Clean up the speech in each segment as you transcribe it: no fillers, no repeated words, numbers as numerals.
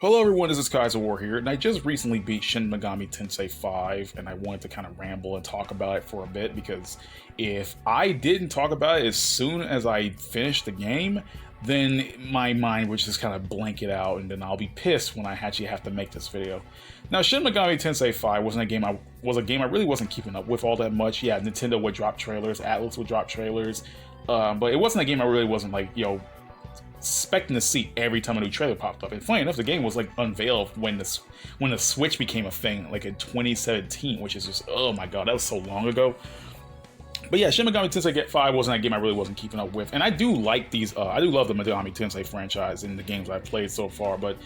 Hello everyone, this is Kaizouwar here, and I just recently beat Shin Megami Tensei 5, and I wanted to kind of ramble and talk about it for a bit, because if I didn't talk about it as soon as I finished the game, then my mind would just kind of blank it out, and then I'll be pissed when I actually have to make this video. Now, Shin Megami Tensei 5 wasn't a game I really wasn't keeping up with all that much. Yeah, Nintendo would drop trailers, Atlas would drop trailers, but it wasn't a game I really wasn't like, expecting to see every time a new trailer popped up. And funny enough, the game was like unveiled when the Switch became a thing, like in 2017, which is just, oh my god, that was so long ago. But yeah, Shin Megami Tensei 5 wasn't a game I really wasn't keeping up with, and I do like these. I do love the Megami Tensei franchise in the games I've played so far, but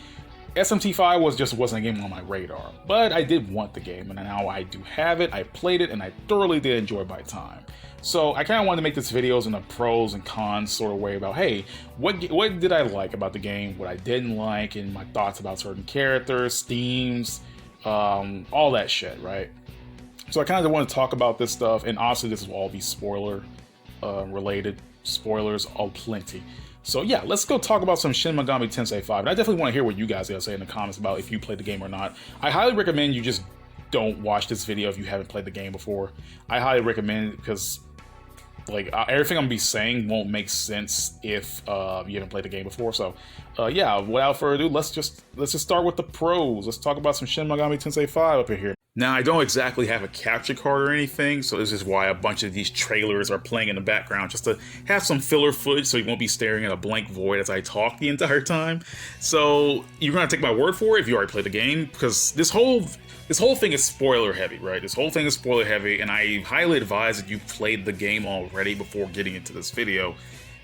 SMT5 wasn't a game on my radar. But I did want the game, and now I do have it. I played it, and I thoroughly did enjoy my time. So I kind of wanted to make this videos in a pros and cons sort of way about, hey, what did I like about the game, what I didn't like, and my thoughts about certain characters, themes, all that shit, right? So I kind of want to talk about this stuff, and honestly, this will all be spoiler related. Spoilers, all plenty. So yeah, let's go talk about some Shin Megami Tensei 5. And I definitely want to hear what you guys gotta say in the comments about if you played the game or not. I highly recommend you just don't watch this video if you haven't played the game before. I highly recommend it because like everything I'm gonna be saying won't make sense if you haven't played the game before. So yeah, without further ado, let's just start with the pros. Let's talk about some Shin Megami Tensei 5 up in here. Now, I don't exactly have a capture card or anything, so this is why a bunch of these trailers are playing in the background, just to have some filler footage so you won't be staring at a blank void as I talk the entire time. So you're gonna take my word for it if you already played the game, because this whole thing is spoiler heavy, right? This whole thing is spoiler heavy, and I highly advise that you played the game already before getting into this video,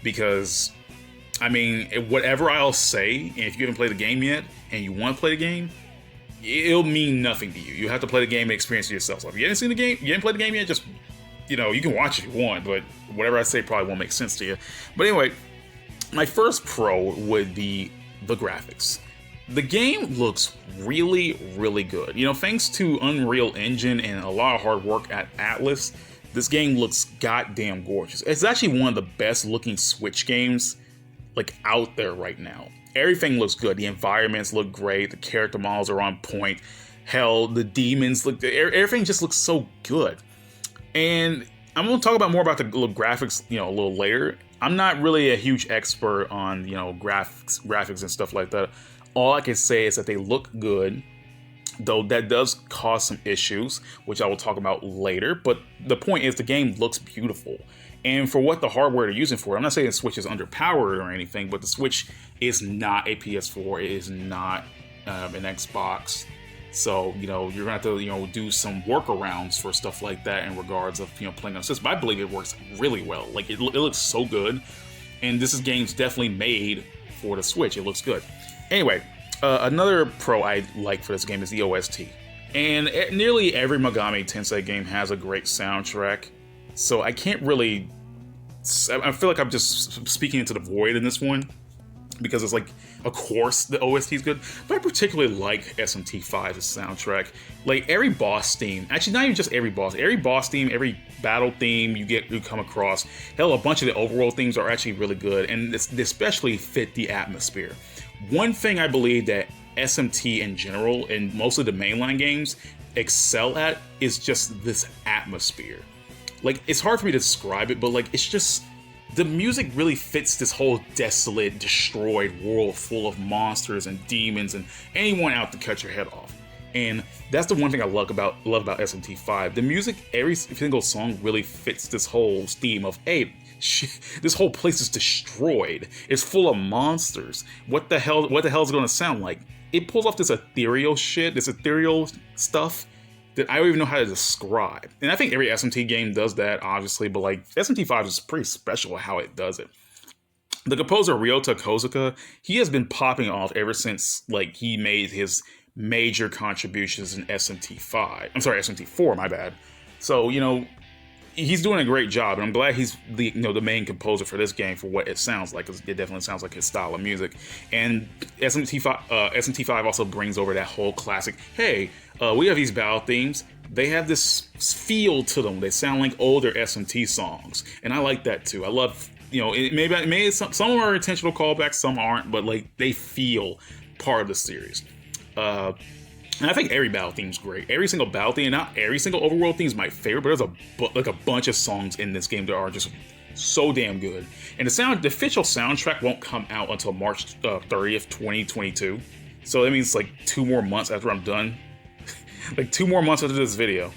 because, I mean, whatever I'll say, and if you haven't played the game yet, and you want to play the game, it'll mean nothing to you. You have to play the game and experience it yourself. So if you haven't seen the game, you haven't played the game yet, just, you can watch if you want, but whatever I say probably won't make sense to you. But anyway, my first pro would be the graphics. The game looks really, really good. Thanks to Unreal Engine and a lot of hard work at Atlas, this game looks goddamn gorgeous. It's actually one of the best looking Switch games like out there right now. Everything looks good. The environments look great. The character models are on point. Hell, the demons look... Everything just looks so good. And I'm going to talk about more about the graphics, a little later. I'm not really a huge expert on, graphics and stuff like that. All I can say is that they look good, though that does cause some issues, which I will talk about later. But the point is, the game looks beautiful. And for what the hardware they're using for, I'm not saying the Switch is underpowered or anything, but the Switch is not a PS4, it is not an Xbox. So, you're gonna have to, do some workarounds for stuff like that in regards of, playing on system. But I believe it works really well. Like, it looks so good. And this game's definitely made for the Switch. It looks good. Anyway, another pro I like for this game is the OST. And nearly every Megami Tensei game has a great soundtrack. So I can't really... I feel like I'm just speaking into the void in this one, because it's like, of course, the OST is good, but I particularly like SMT5's soundtrack. Like, every boss theme, actually not even just every boss theme, every battle theme you come across, hell, a bunch of the overworld themes are actually really good, and they especially fit the atmosphere. One thing I believe that SMT in general, and mostly the mainline games, excel at is just this atmosphere. Like, it's hard for me to describe it, but like, it's just, the music really fits this whole desolate, destroyed world full of monsters and demons and anyone out to cut your head off. And that's the one thing I love about SMT5. The music, every single song really fits this whole theme of, hey, this whole place is destroyed. It's full of monsters. What the hell is it going to sound like? It pulls off this ethereal shit, this ethereal stuff that I don't even know how to describe. And I think every SMT game does that, obviously, but like, SMT5 is pretty special at how it does it. The composer Ryota Kozuka, he has been popping off ever since like he made his major contributions in SMT4, my bad. So, he's doing a great job, and I'm glad he's the main composer for this game for what it sounds like, because it definitely sounds like his style of music. And SMT5 also brings over that whole classic, hey, we have these battle themes, they have this feel to them, they sound like older SMT songs, and I like that too. I love, maybe some are intentional callbacks, some aren't, but like, they feel part of the series. And I think every battle theme is great. Every single battle theme, not every single overworld theme is my favorite, but there's a bunch of songs in this game that are just so damn good. And the official soundtrack won't come out until March 30th, 2022. So that means like 2 more months after I'm done. Like 2 more months after this video.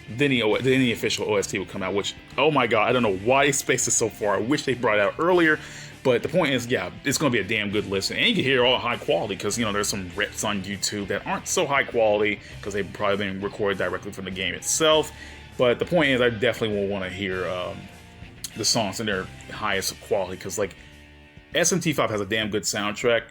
Then the official OST will come out, which, oh my god, I don't know why they spaced it so far. I wish they brought it out earlier. But the point is, yeah, it's going to be a damn good listen. And you can hear it all high quality because, you know, there's some rips on YouTube that aren't so high quality because they've probably been recorded directly from the game itself. But the point is, I definitely will want to hear the songs in their highest quality because, like, SMT5 has a damn good soundtrack.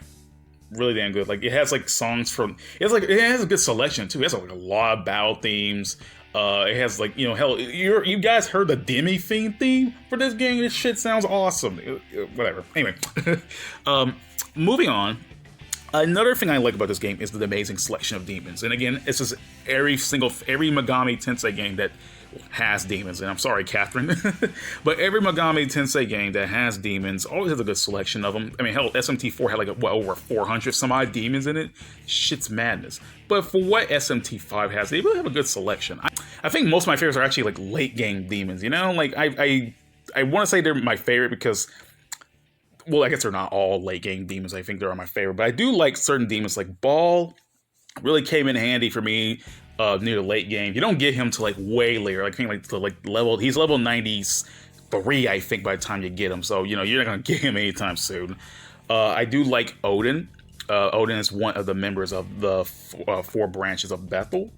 Really damn good. Like, it has, like, songs from... it has a good selection, too. It has, like, a lot of battle themes. It has, like, you know, hell, you guys heard the Demi theme for this game? This shit sounds awesome. Whatever. Anyway, moving on. Another thing I like about this game is the amazing selection of demons. And again, it's just every Megami Tensei game that has demons. And I'm sorry, Catherine, but every Megami Tensei game that has demons always has a good selection of them. I mean, hell, SMT4 had like over 400 some odd demons in it. Shit's madness. But for what SMT5 has, they really have a good selection. I think most of my favorites are actually like late game demons. You know, like I want to say they're my favorite because, well, I guess they're not all late game demons. I think they're my favorite, but I do like certain demons. Like Ball really came in handy for me near the late game. You don't get him to like way later. Like, I think like to like he's level 93, I think, by the time you get him. So, you know, you're not gonna get him anytime soon. I do like Odin. Odin is one of the members of the 4 branches of Bethel.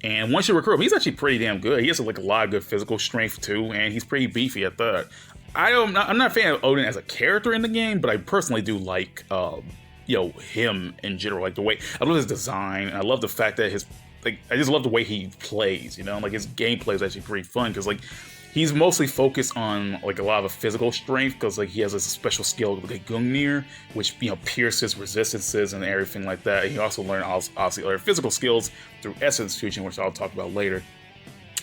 And once you recruit him, he's actually pretty damn good. He has like a lot of good physical strength too, and he's pretty beefy at that. I'm not a fan of Odin as a character in the game, but I personally do like you know, him in general. Like the way I love his design. I love the fact that I just love the way he plays. You know, like his gameplay is actually pretty fun because like he's mostly focused on like a lot of the physical strength because like he has a special skill like Gungnir, which, you know, pierces resistances and everything like that. He also learned obviously other physical skills through Essence Fusion, which I'll talk about later.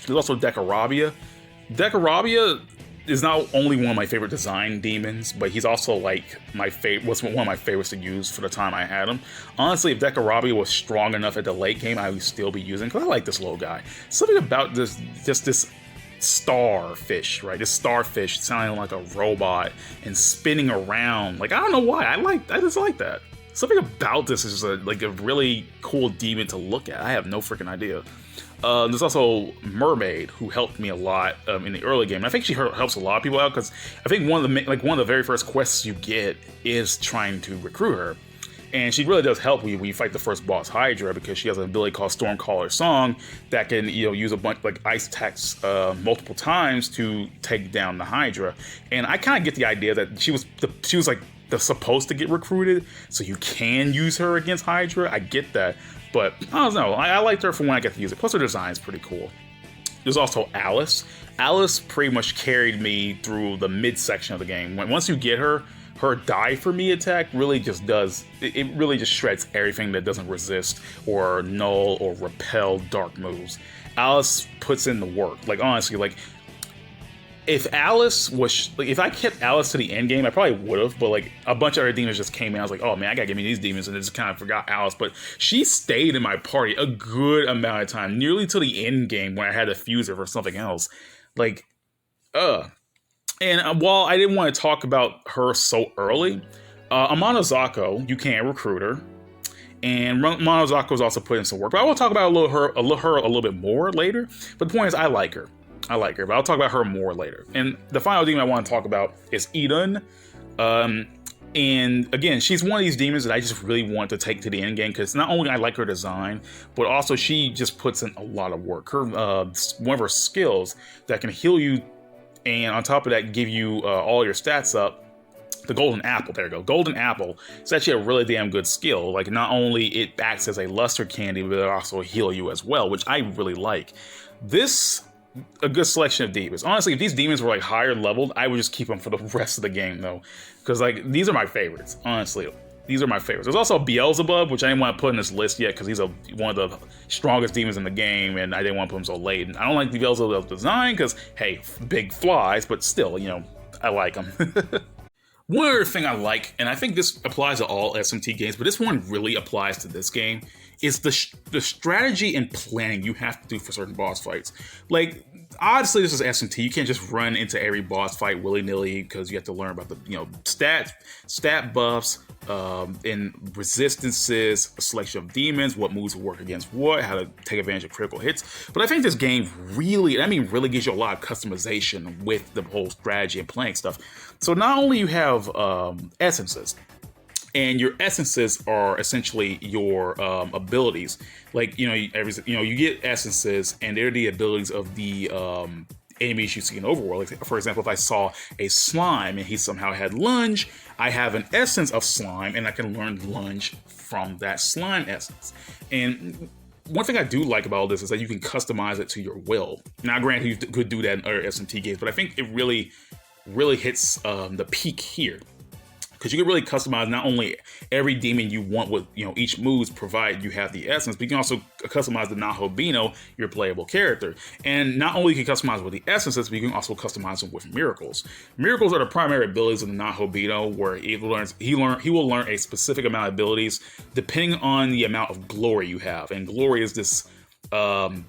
There's also Dekarabia. Dekarabia is not only one of my favorite design demons, but he's also like one of my favorites to use for the time I had him. Honestly, if Dekarabia was strong enough at the late game, I would still be using, because I like this little guy. Something about this starfish, right? This starfish sounding like a robot and spinning around. Like, I don't know why. I just like that. Something about this is just like a really cool demon to look at. I have no freaking idea. There's also Mermaid, who helped me a lot in the early game. And I think she helps a lot of people out because I think one of the very first quests you get is trying to recruit her, and she really does help you when you fight the first boss Hydra because she has an ability called Stormcaller Song that can, you know, use a bunch like ice attacks multiple times to take down the Hydra. And I kind of get the idea that she was like supposed to get recruited, so you can use her against Hydra. I get that. But I don't know, I liked her for when I get to use it. Plus her design is pretty cool. There's also Alice. Alice pretty much carried me through the midsection of the game. Once you get her die for me attack really just does, it really just shreds everything that doesn't resist or null or repel dark moves. Alice puts in the work. Like, honestly, like, if I kept Alice to the end game, I probably would have, but like a bunch of other demons just came in. I was like, oh man, I gotta give me these demons, and I just kind of forgot Alice. But she stayed in my party a good amount of time, nearly to the end game when I had to fuse her for something else. Like, And while I didn't want to talk about her so early, Amano Zako, you can recruit her. And Monozako was also put in some work, but I will talk about her a little bit more later. But the point is, I like her, but I'll talk about her more later. And the final demon I want to talk about is Idun. And again, she's one of these demons that I just really want to take to the end game because not only I like her design, but also she just puts in a lot of work. Her one of her skills that can heal you, and on top of that, give you all your stats up. The Golden Apple, there you go. Golden Apple. It's actually a really damn good skill. Like, not only it acts as a luster candy, but it also heal you as well, which I really like. A good selection of demons. Honestly, if these demons were like higher leveled, I would just keep them for the rest of the game though. Because like, these are my favorites, honestly. These are my favorites. There's also Beelzebub, which I didn't want to put in this list yet because he's one of the strongest demons in the game, and I didn't want to put him so late. And I don't like the Beelzebub design because, hey, big flies, but still, you know, I like him. One other thing I like, and I think this applies to all SMT games, but this one really applies to this game, is the strategy and planning you have to do for certain boss fights. Like, obviously, this is SMT. You can't just run into every boss fight willy-nilly because you have to learn about the stat buffs, and resistances, a selection of demons, what moves will work against what, how to take advantage of critical hits. But I think this game really gives you a lot of customization with the whole strategy and playing stuff. So not only you have essences, and your essences are essentially your abilities. Like, you get essences, and they're the abilities of the enemies you see in overworld. Like, for example, if I saw a slime and he somehow had lunge, I have an essence of slime, and I can learn lunge from that slime essence. And one thing I do like about all this is that you can customize it to your will. Now, granted, you could do that in other SMT games, but I think it really hits the peak here. Because you can really customize not only every demon you want with, each moves, provided you have the essence, but you can also customize the Nahobino, your playable character. And not only can you customize with the essences, but you can also customize them with miracles. Miracles are the primary abilities of the Nahobino, where he will learn a specific amount of abilities depending on the amount of glory you have. And glory is this, I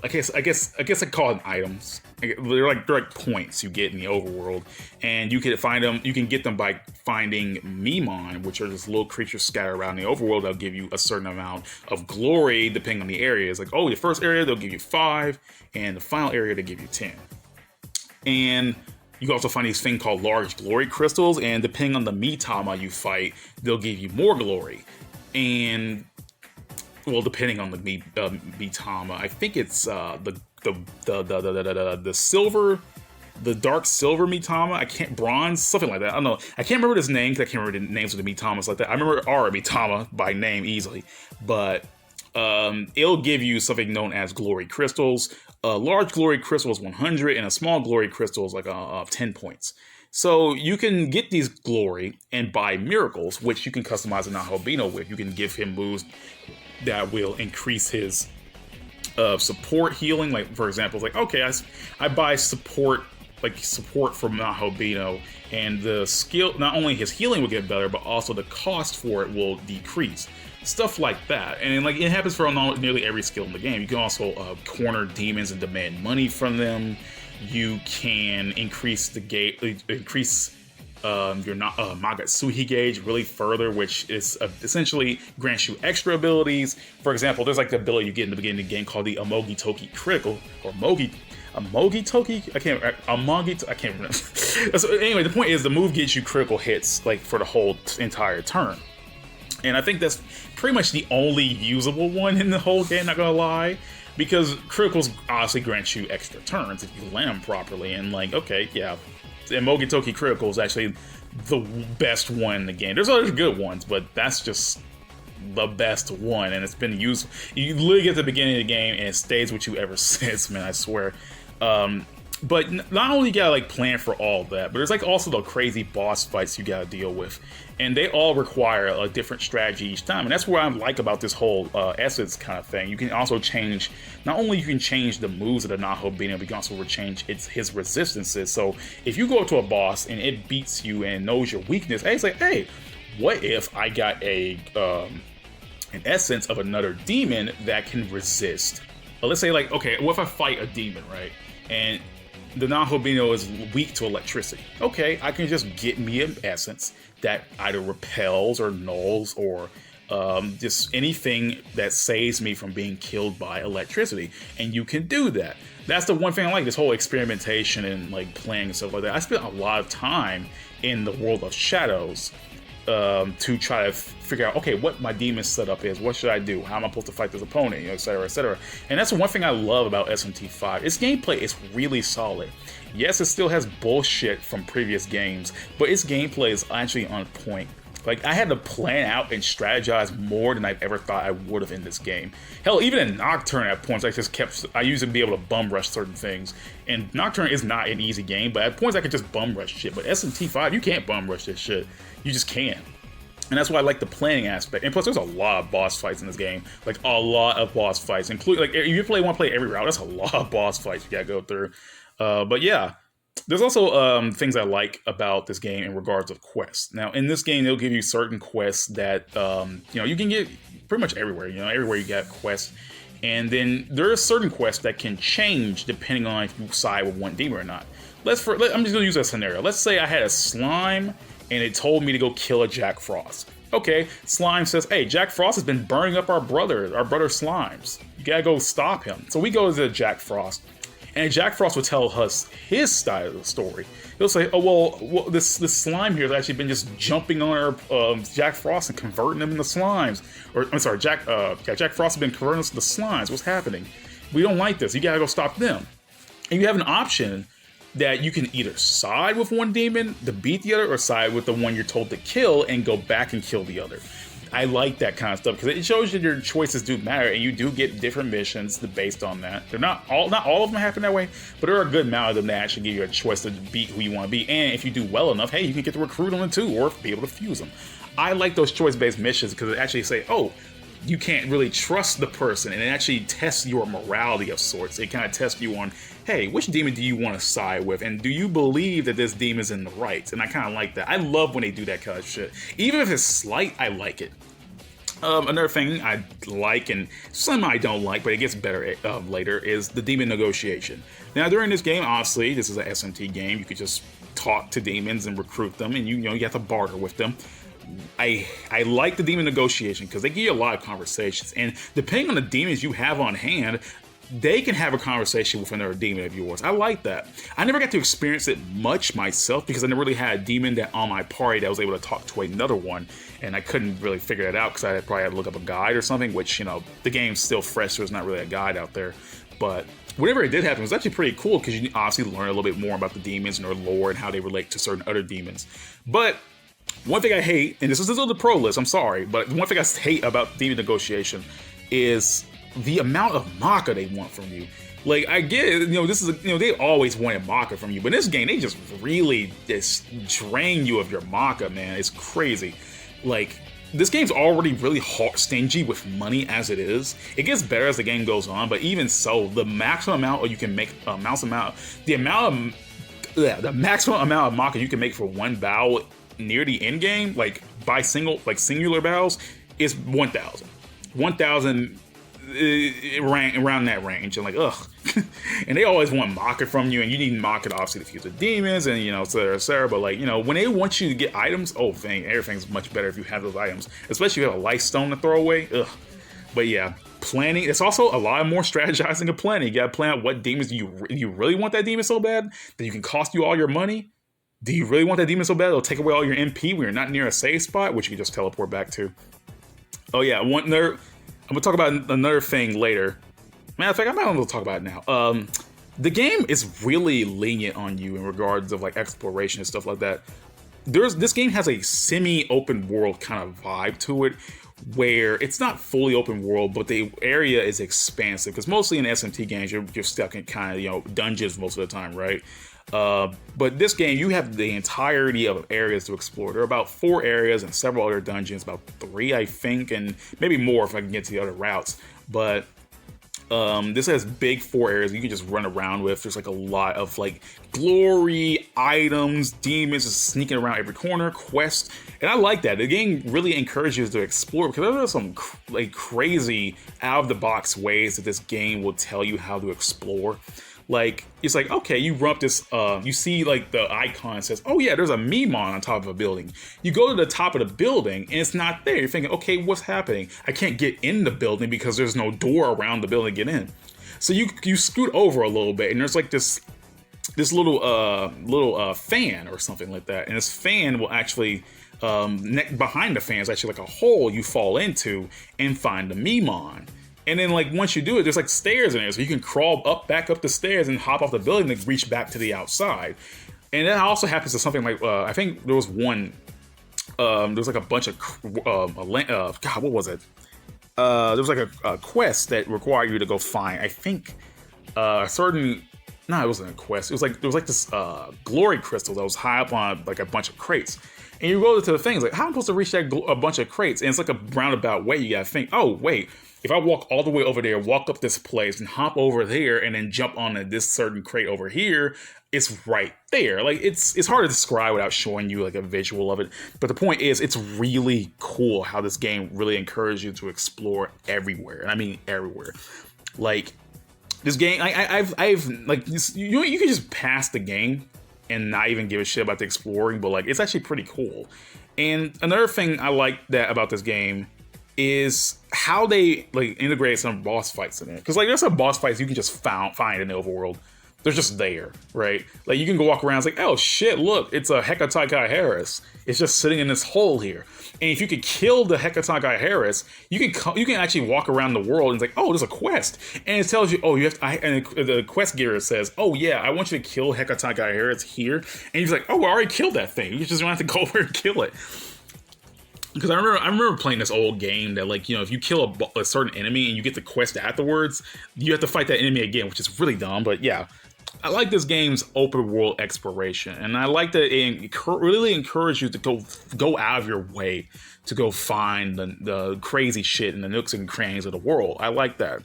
guess I call them items. They're like points you get in the overworld, and you can find them. You can get them by finding Memon, which are just little creatures scattered around the overworld. They'll give you a certain amount of glory depending on the area. It's like, the first area they'll give you 5, and the final area they give you 10. And you can also find these things called large glory crystals, and depending on the Mitama you fight, they'll give you more glory. And depending on the Mitama, I think it's the silver, the dark silver Mitama. Bronze, something like that. I don't know. I can't remember his name because I can't remember the names of the Mitamas like that. I remember our Mitama by name easily, but it'll give you something known as glory crystals. A large glory crystal is 100, and a small glory crystal is like 10 points. So you can get these glory and buy miracles, which you can customize a Nahobino with. You can give him moves that will increase his support healing. Like, for example, it's like, okay, I buy support from Nahobino, and the skill, not only his healing will get better, but also the cost for it will decrease. Stuff like that. And like, it happens for nearly every skill in the game. You can also corner demons and demand money from them. You can increase your Magatsuhi gauge really further, which is essentially grants you extra abilities. For example, there's like the ability you get in the beginning of the game called the Amogi Toki Critical, or Amogi Toki? I can't remember. So anyway, the point is the move gets you critical hits like for the whole entire turn. And I think that's pretty much the only usable one in the whole game, not gonna lie. Because criticals honestly grant you extra turns if you land them properly. And like, okay, yeah, Amogi Toki Critical is actually the best one in the game. There's other good ones, but that's just the best one, and it's been used. You literally get to the beginning of the game, and it stays with you ever since, man, I swear. But not only you gotta like plan for all that, but there's like also the crazy boss fights you gotta deal with, and they all require a different strategy each time. And that's what I like about this whole essence kind of thing. You can also change, not only you can change the moves of the Nahobino, but you can also change his resistances. So if you go up to a boss and it beats you and knows your weakness, hey, it's like, hey, what if I got an essence of another demon that can resist? But let's say like, okay, what if I fight a demon, right? And the Nahobino is weak to electricity. Okay, I can just get me an essence that either repels or nulls or just anything that saves me from being killed by electricity. And you can do that. That's the one thing I like, this whole experimentation and like playing and stuff like that. I spent a lot of time in the world of shadows to try to figure out, okay, what my demon setup is, what should I do, how am I supposed to fight this opponent, etc., etc. And that's the one thing I love about SMT5. Its gameplay is really solid. Yes, it still has bullshit from previous games, but its gameplay is actually on point. Like, I had to plan out and strategize more than I've ever thought I would have in this game. Hell, even in Nocturne at points, I used to be able to bum rush certain things. And Nocturne is not an easy game, but at points I could just bum rush shit. But SMT5, you can't bum rush this shit. You just can't. And that's why I like the planning aspect. And plus, there's a lot of boss fights in this game. Like, a lot of boss fights. Including, like, if you want to play every route, that's a lot of boss fights you gotta go through. But yeah. There's also things I like about this game in regards of quests. Now, in this game, they'll give you certain quests that you can get pretty much everywhere. Everywhere you get quests, and then there are certain quests that can change depending on if you side with one demon or not. I'm just gonna use a scenario. Let's say I had a slime and it told me to go kill a Jack Frost. Okay, slime says, "Hey, Jack Frost has been burning up our brother slimes. You gotta go stop him." So we go to Jack Frost. And Jack Frost will tell us his side of the story. He'll say, "Oh well, this slime here has actually been just jumping on our Jack Frost and converting them into slimes." Or I'm sorry, Jack Frost has been converting us into slimes. What's happening? We don't like this. You gotta go stop them. And you have an option that you can either side with one demon to beat the other, or side with the one you're told to kill and go back and kill the other. I like that kind of stuff because it shows you your choices do matter, and you do get different missions based on that. They're not all of them happen that way, but there are a good amount of them that actually give you a choice to beat who you want to be. And if you do well enough, hey, you can get to recruit them too, or be able to fuse them. I like those choice-based missions because it actually say, oh, you can't really trust the person, and it actually tests your morality of sorts. It kind of tests you on, hey, which demon do you want to side with, and do you believe that this demon's in the right? And I kind of like that. I love when they do that kind of shit. Even if it's slight, I like it. Another thing I like, and some I don't like, but it gets better later, is the demon negotiation. Now, during this game, obviously, this is an SMT game. You could just talk to demons and recruit them, and you have to barter with them. I like the demon negotiation because they give you a lot of conversations, and depending on the demons you have on hand, they can have a conversation with another demon of yours. I like that. I never got to experience it much myself because I never really had a demon that on my party that was able to talk to another one, and I couldn't really figure it out because I probably had to look up a guide or something, which, the game's still fresh, so there's not really a guide out there. But whatever it did happen, it was actually pretty cool because you obviously learn a little bit more about the demons and their lore and how they relate to certain other demons. But one thing I hate, and this is the pro list, I'm sorry, but one thing I hate about demon negotiation is the amount of Maka they want from you. Like, I get it, this is, they always wanted Maka from you, but in this game, they just really just drain you of your Maka, man. It's crazy. Like, this game's already really stingy with money as it is. It gets better as the game goes on, but even so, the maximum amount you can make, the maximum amount of Maka you can make for one battle near the end game, like by singular battles, is 1,000. 1,000 around that range, and like, ugh. And they always want Maka from you, and you need Maka obviously to fuse the demons, and et cetera. But like, when they want you to get items, everything's much better if you have those items, especially if you have a life stone to throw away. Ugh. But yeah, planning. It's also a lot more strategizing and planning. You gotta plan out what demons do you really want that demon so bad that you can cost you all your money. Do you really want that demon so bad it'll take away all your MP when you're not near a save spot, which you can just teleport back to? Oh yeah, I'm gonna talk about another thing later. Matter of fact, I might as well talk about it now. The game is really lenient on you in regards of like exploration and stuff like that. This game has a semi-open world kind of vibe to it, where it's not fully open world, but the area is expansive. Because mostly in SMT games, you're stuck in kind of dungeons most of the time, right? But this game, you have the entirety of areas to explore. There are about 4 areas and several other dungeons, about 3, I think, and maybe more if I can get to the other routes. But this has big 4 areas you can just run around with. There's like a lot of like glory, items, demons just sneaking around every corner, quests, and I like that. The game really encourages you to explore because there are some crazy out of the box ways that this game will tell you how to explore. Like, it's like, okay, you run up this, you see like the icon says, oh yeah, there's a Memon on top of a building. You go to the top of the building and it's not there. You're thinking, okay, what's happening? I can't get in the building because there's no door around the building to get in. So you scoot over a little bit and there's like this little fan or something like that. And this fan will actually, behind the fan is actually like a hole you fall into and find the Memon. And then, like, once you do it, there's like stairs in there, so you can crawl back up the stairs and hop off the building to reach back to the outside. And that also happens to something like I think there was one. There was like a bunch of God, what was it? There was like a quest that required you to go find, I think, a certain. No, it wasn't a quest. It was like there was like this glory crystal that was high up on like a bunch of crates. And you go to the things like, how am I supposed to reach that a bunch of crates? And it's like a roundabout way. You gotta think, oh wait, if I walk all the way over there, walk up this place, and hop over there, and then jump onto this certain crate over here, it's right there. Like it's hard to describe without showing you like a visual of it. But the point is, it's really cool how this game really encourages you to explore everywhere, and I mean everywhere. Like this game, I've like you can just pass the game and not even give a shit about the exploring, but like it's actually pretty cool. And another thing I like that about this game is how they like integrate some boss fights in it. Because like there's some boss fights you can just find in the overworld. They're just there, right? Like you can go walk around, it's like, oh shit, look, it's a Hekatakai Harris. It's just sitting in this hole here. And if you could kill the Hekatakai Harris, you can actually walk around the world and it's like, oh, there's a quest. And it tells you, oh, you have to, and the quest getter says, oh yeah, I want you to kill Hekatakai Harris here. And he's like, oh, I already killed that thing. You just don't have to go over and kill it. Because I remember playing this old game that, like, you know, if you kill a certain enemy and you get the quest afterwards, you have to fight that enemy again, which is really dumb. But yeah, I like this game's open world exploration, and I like that it really encourages you to go out of your way to go find the crazy shit in the nooks and crannies of the world. I like that.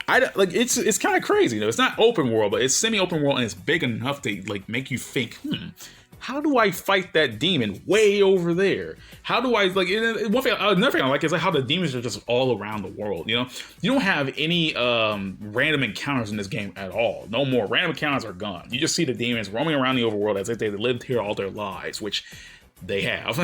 It's kind of crazy though. It's not open world, but it's semi-open world, and it's big enough to like make you think, how do I fight that demon way over there? How do I, like, another thing I like is like how the demons are just all around the world, you know? You don't have any random encounters in this game at all. No more. Random encounters are gone. You just see the demons roaming around the overworld as if they lived here all their lives, which they have.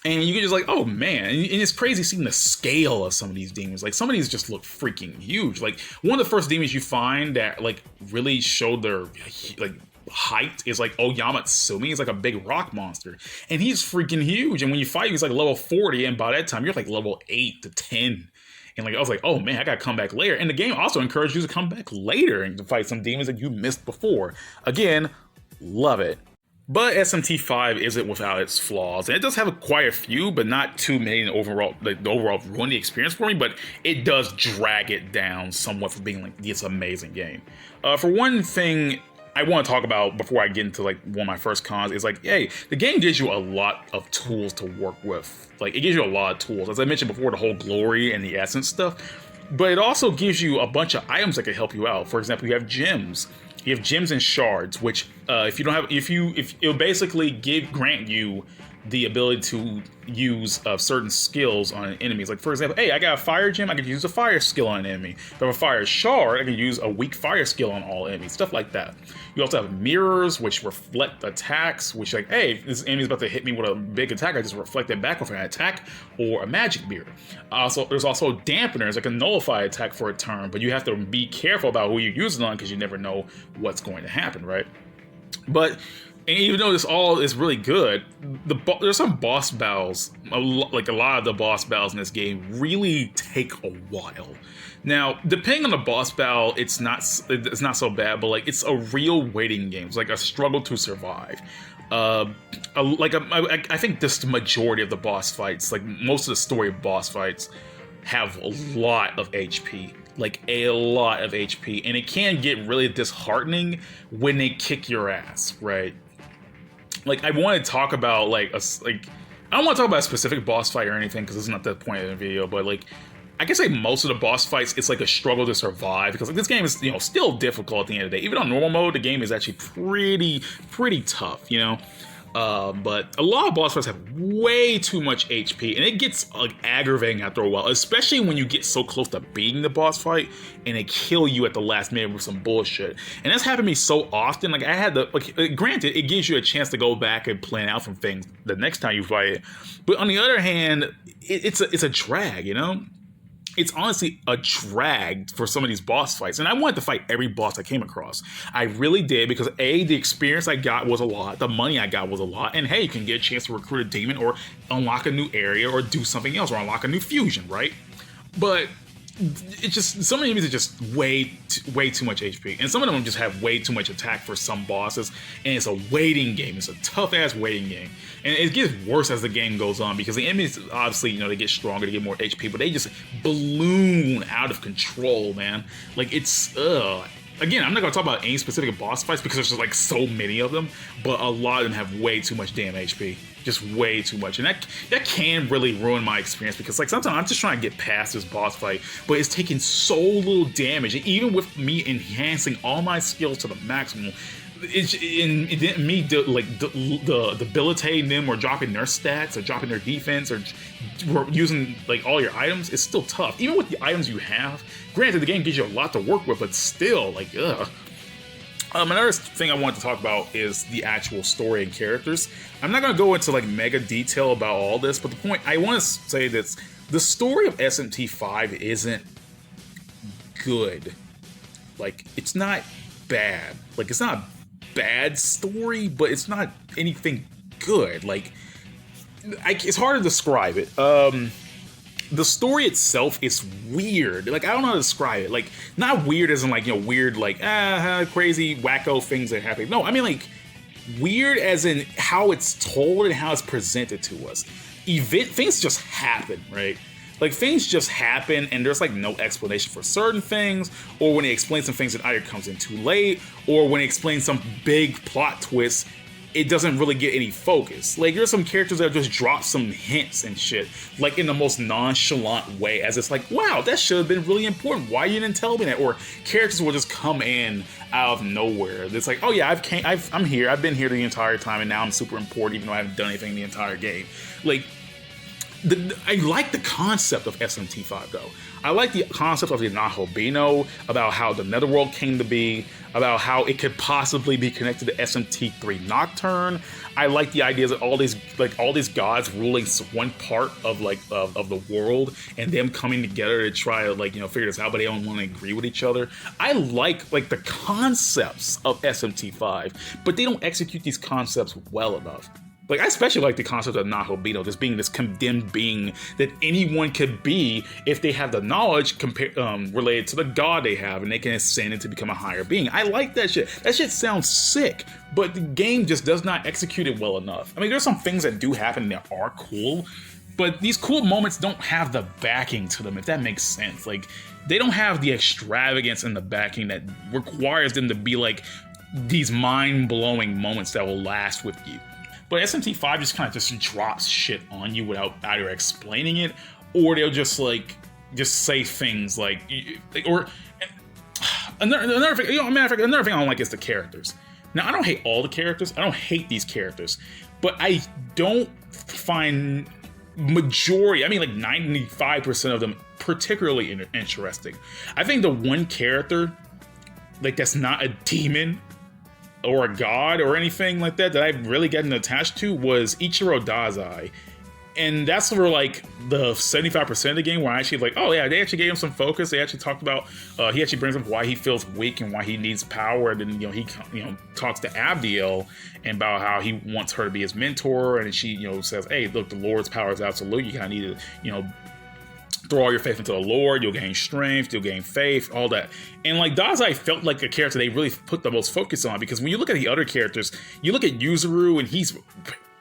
And you can just like, oh man, and it's crazy seeing the scale of some of these demons. Like some of these just look freaking huge. Like one of the first demons you find that like really showed their like height is like Oyamatsumi. He's like a big rock monster, and he's freaking huge. And when you fight, he's like level 40, and by that time you're like level 8 to 10. And like I was like, oh man, I gotta come back later. And the game also encourages you to come back later and to fight some demons that you missed before. Again, love it. But SMT5 isn't without its flaws, and it does have quite a few, but not too many overall. Like the overall ruin the experience for me, but it does drag it down somewhat for being like this amazing game. For one thing I want to talk about before I get into like one of my first cons is like, hey, the game gives you a lot of tools to work with. Like it gives you a lot of tools, as I mentioned before, the whole glory and the essence stuff. But it also gives you a bunch of items that can help you out. For example, you have gems. You have gems and shards, which it'll basically grant you the ability to use certain skills on enemies. Like for example, hey, I got a fire gem, I could use a fire skill on an enemy. If I have a fire shard, I can use a weak fire skill on all enemies, stuff like that. You also have mirrors, which reflect attacks, which like, hey, if this enemy's about to hit me with a big attack, I just reflect it back with an attack or a magic mirror. There's also dampeners that can nullify attack for a turn, but you have to be careful about who you use it on because you never know what's going to happen, right? But and even though this all is really good, there's some boss battles, like a lot of the boss battles in this game really take a while. Now, depending on the boss battle, it's not so bad, but like it's a real waiting game. It's like a struggle to survive. I think just the majority of the boss fights, like most of the story of boss fights, have a lot of HP. Like a lot of HP, and it can get really disheartening when they kick your ass, right? Like I want to talk about I don't want to talk about a specific boss fight or anything because this is not the point of the video, but like I can say most of the boss fights, it's like a struggle to survive because like this game is, you know, still difficult at the end of the day. Even on normal mode, the game is actually pretty tough, you know. But a lot of boss fights have way too much HP, and it gets like aggravating after a while, especially when you get so close to beating the boss fight and they kill you at the last minute with some bullshit. And that's happened to me so often. Like I had granted, it gives you a chance to go back and plan out some things the next time you fight it. But on the other hand, it's a drag, you know. It's honestly a drag for some of these boss fights. And I wanted to fight every boss I came across. I really did because A, the experience I got was a lot, the money I got was a lot, and hey, you can get a chance to recruit a demon or unlock a new area or do something else or unlock a new fusion, right? But it's just, some of these are just way too much HP. And some of them just have way too much attack for some bosses. And it's a waiting game. It's a tough-ass waiting game. And it gets worse as the game goes on because the enemies, obviously, you know, they get stronger, they get more HP, but they just balloon out of control, man. Like, it's, again, I'm not gonna talk about any specific boss fights because there's just like so many of them, but a lot of them have way too much damn HP. Just way too much. And that can really ruin my experience because like sometimes I'm just trying to get past this boss fight, but it's taking so little damage. And even with me enhancing all my skills to the maximum, debilitating them or dropping their stats or dropping their defense or using like all your items, it's still tough. Even with the items you have, granted the game gives you a lot to work with, but still like ugh. Another thing I want to talk about is the actual story and characters. I'm not going to go into like mega detail about all this, but the point I want to say this: the story of SMT5 isn't good. Like it's not bad. Like it's not a bad story, but it's not anything good. Like it's hard to describe it. The story itself is weird. Like I don't know how to describe it. Like not weird as in like, you know, weird like crazy wacko things that happen. No, I mean like weird as in how it's told and how it's presented to us. Things just happen, right? Like things just happen and there's like no explanation for certain things, or when it explains some things it either comes in too late, or when it explains some big plot twist, it doesn't really get any focus. Like there's some characters that just drop some hints and shit, like in the most nonchalant way, as it's like, wow, that should have been really important. Why you didn't tell me that? Or characters will just come in out of nowhere. It's like, oh yeah, I'm here. I've been here the entire time, and now I'm super important, even though I haven't done anything the entire game. Like, I like the concept of SMT5 though. I like the concept of the Nahobino, about how the Netherworld came to be, about how it could possibly be connected to SMT3 Nocturne. I like the ideas of all these gods ruling one part of of the world, and them coming together to try to figure this out, but they don't want to agree with each other. I like the concepts of SMT5, but they don't execute these concepts well enough. Like, I especially like the concept of Nahobino, just being this condemned being that anyone could be if they have the knowledge related to the god they have, and they can ascend to become a higher being. I like that shit. That shit sounds sick, but the game just does not execute it well enough. I mean, there's some things that do happen that are cool, but these cool moments don't have the backing to them, if that makes sense. Like, they don't have the extravagance and the backing that requires them to be like these mind-blowing moments that will last with you. But SMT5 just kind of drops shit on you without either explaining it, or they'll just say things or another thing. Another thing I don't like is the characters. Now, I don't hate all the characters. I don't hate these characters, but I don't find majority. I mean, like 95% of them particularly interesting. I think the one character that's not a demon or a god or anything like that I've really gotten attached to was Ichiro Dazai. And that's where the 75% of the game where I actually oh yeah, they actually gave him some focus. They actually talked about, he actually brings up why he feels weak and why he needs power. And then, he talks to Abdiel and about how he wants her to be his mentor. And she, says, hey, look, the Lord's power is absolute. You kind of need to, throw all your faith into the Lord, you'll gain strength, you'll gain faith, all that. And Dazai felt like a character they really put the most focus on, because when you look at the other characters, you look at Yuzuru and he's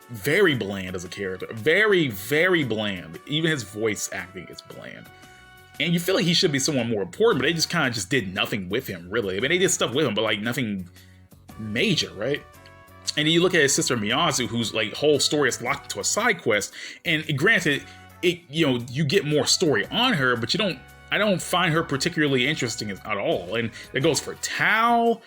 very bland as a character. Very, very bland. Even his voice acting is bland. And you feel like he should be someone more important, but they just kind of did nothing with him, really. I mean, they did stuff with him, but nothing major, right? And then you look at his sister Miyazu, whose whole story is locked into a side quest. And granted, you get more story on her, but I don't find her particularly interesting at all. And that goes for Tao,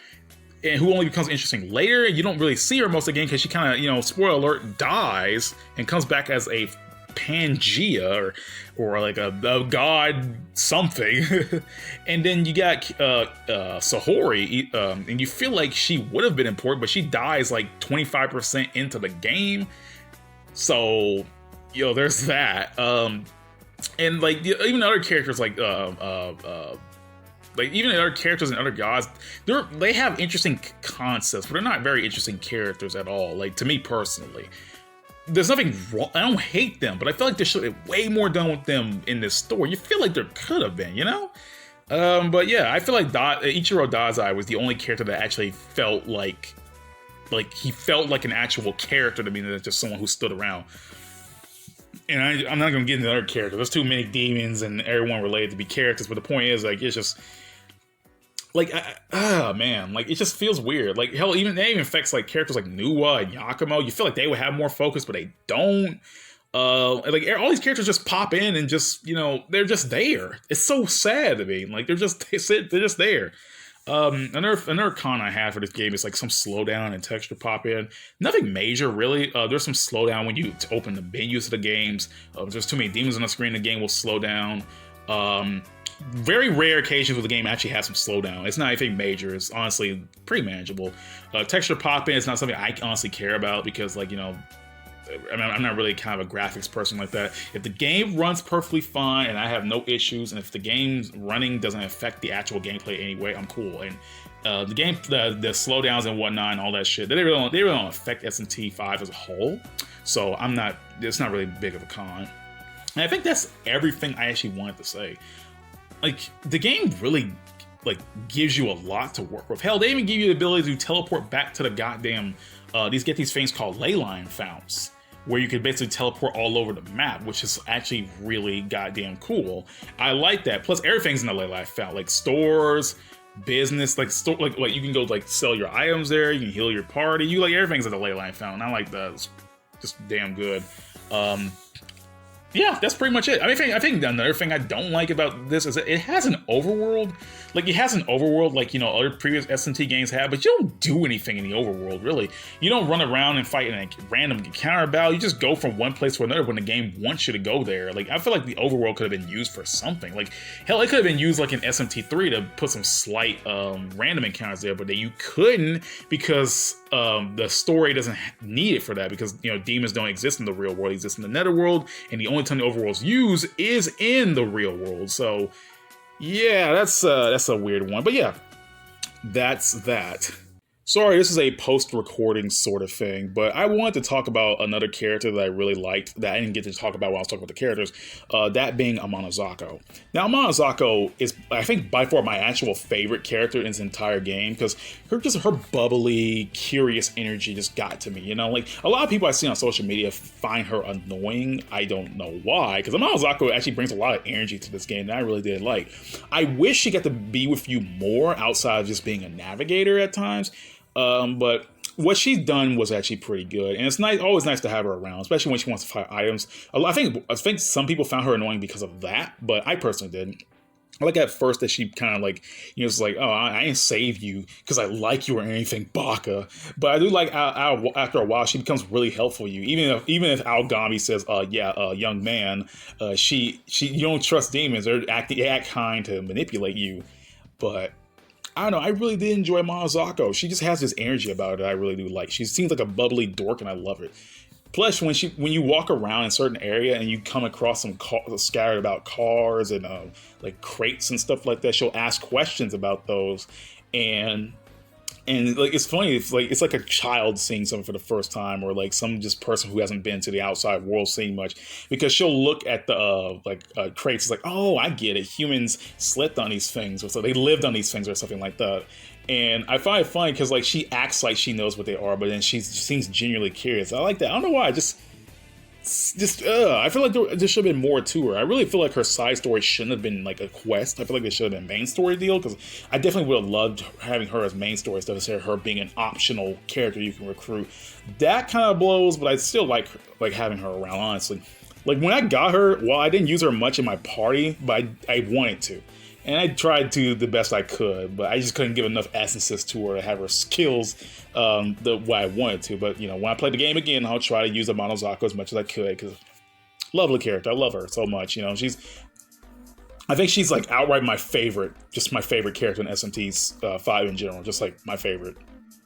and who only becomes interesting later. You don't really see her most of the game because she kind of, spoiler alert, dies and comes back as a Pangea or a god something. And then you got Sahori, and you feel like she would have been important, but she dies 25% into the game. So there's that. And even other characters even the other characters and other gods, they have interesting concepts, but they're not very interesting characters at all. To me personally, there's nothing wrong. I don't hate them, but I feel like there should be way more done with them in this story. You feel like there could have been, But yeah, I feel like Ichiro Dazai was the only character that actually felt like he felt like an actual character to me, than just someone who stood around. And I'm not going to get into other characters. There's too many demons and everyone related to be characters. But the point is, it's just, like, man, like, it just feels weird. Like, hell, even that even affects like characters like Nuwa and Yakumo. You feel like they would have more focus, but they don't. Like, all these characters just pop in and just, you know, they're just there. It's so sad to me. Like, they're just there. Another con I have for this game is like some slowdown and texture pop in. Nothing major, really. There's some slowdown when you open the menus of the games. There's too many demons on the screen, the game will slow down. Very rare occasions where the game actually has some slowdown. It's not anything major. It's honestly pretty manageable. Texture pop in is not something I honestly care about because, like, you know, I mean, I'm not really kind of a graphics person like that. If the game runs perfectly fine and I have no issues, and if the game's running doesn't affect the actual gameplay anyway, I'm cool. And the slowdowns and whatnot and all that shit, they really don't affect SMT 5 as a whole. So it's not really big of a con. And I think that's everything I actually wanted to say. Like, the game really, like, gives you a lot to work with. Hell, they even give you the ability to teleport back to the goddamn, these things called ley line founts, where you can basically teleport all over the map, which is actually really goddamn cool. I like that. Plus, everything's in the ley line fount, like stores, business, like you can go like sell your items there, you can heal your party, everything's in the ley line fountain. I like that. It's just damn good. Yeah, that's pretty much it. I think another thing I don't like about this is that it has an overworld. Like, it has an overworld like, you know, other previous SMT games have, but you don't do anything in the overworld, really. You don't run around and fight in a random encounter battle. You just go from one place to another when the game wants you to go there. Like, I feel like the overworld could have been used for something. Like, hell, it could have been used like in SMT3 to put some slight random encounters there, but you couldn't because the story doesn't need it for that, because, you know, demons don't exist in the real world. They exist in the netherworld, and the only time the overworld's used is in the real world. So yeah, that's a weird one, but yeah, that's that. Sorry, this is a post-recording sort of thing, but I wanted to talk about another character that I really liked that I didn't get to talk about when I was talking about the characters, that being Amanozako. Now, Amanozako is, I think, by far my actual favorite character in this entire game, because her bubbly, curious energy just got to me, you know? Like, a lot of people I see on social media find her annoying. I don't know why, because Amanozako actually brings a lot of energy to this game that I really did like. I wish she got to be with you more outside of just being a navigator at times. But what she's done was actually pretty good, and it's always nice to have her around, especially when she wants to fight items. I think some people found her annoying because of that, but I personally didn't. I like at first that she kind of like, you know, it's like, oh, I didn't save you because I like you or anything, Baka. But I do like after a while she becomes really helpful to you. Even if Aogami says, young man, you don't trust demons. They act kind to manipulate you, but I don't know, I really did enjoy Amanozako. She just has this energy about her that I really do like. She seems like a bubbly dork, and I love it. Plus, when you walk around in a certain area and you come across some scattered about cars and like crates and stuff like that, she'll ask questions about those, and like, it's funny. It's like a child seeing something for the first time, or like some just person who hasn't been to the outside world seeing much, because she'll look at the crates. It's like, oh, I get it. Humans slept on these things, or so they lived on these things, or something like that. And I find it funny because, like, she acts like she knows what they are, but then she seems genuinely curious. I like that. I don't know why. I feel like there should have been more to her. I really feel like her side story shouldn't have been like a quest. I feel like they should have been main story deal, because I definitely would have loved having her as main story instead of her being an optional character you can recruit. That kind of blows, but I still like having her around, honestly. Like, when I got her, well, I didn't use her much in my party, but I wanted to. And I tried to the best I could, but I just couldn't give enough essences to her to have her skills the way I wanted to. But, you know, when I play the game again, I'll try to use Amanozako as much as I could, because lovely character. I love her so much. You know, I think she's like outright my favorite character in SMT 5 in general, just like my favorite.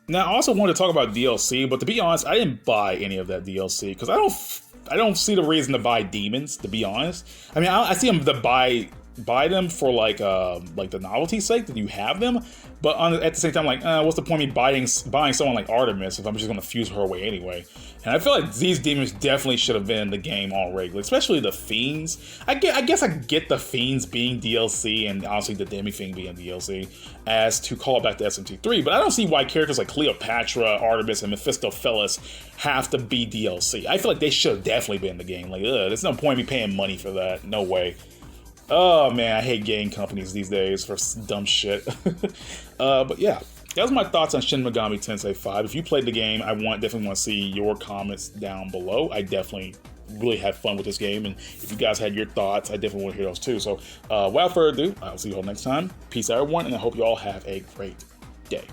Now, I also wanted to talk about DLC, but to be honest, I didn't buy any of that DLC because I don't see the reason to buy demons, to be honest. I mean, I see them to buy them for like the novelty sake that you have them, but at the same time, like, what's the point of me buying someone like Artemis if I'm just gonna fuse her away anyway? And I feel like these demons definitely should have been in the game already, especially the fiends. I guess I get the fiends being DLC and honestly the demi thing being DLC as to call back to SMT3, but I don't see why characters like Cleopatra, Artemis, and Mephistopheles have to be DLC. I feel like they should have definitely been in the game. Like, there's no point in me paying money for that. No way. Oh man, I hate game companies these days for dumb shit. But yeah, that was my thoughts on Shin Megami Tensei 5. If you played the game, I definitely want to see your comments down below. I definitely really had fun with this game, and if you guys had your thoughts, I definitely want to hear those too. So without further ado, I'll see you all next time. Peace out, everyone, and I hope you all have a great day.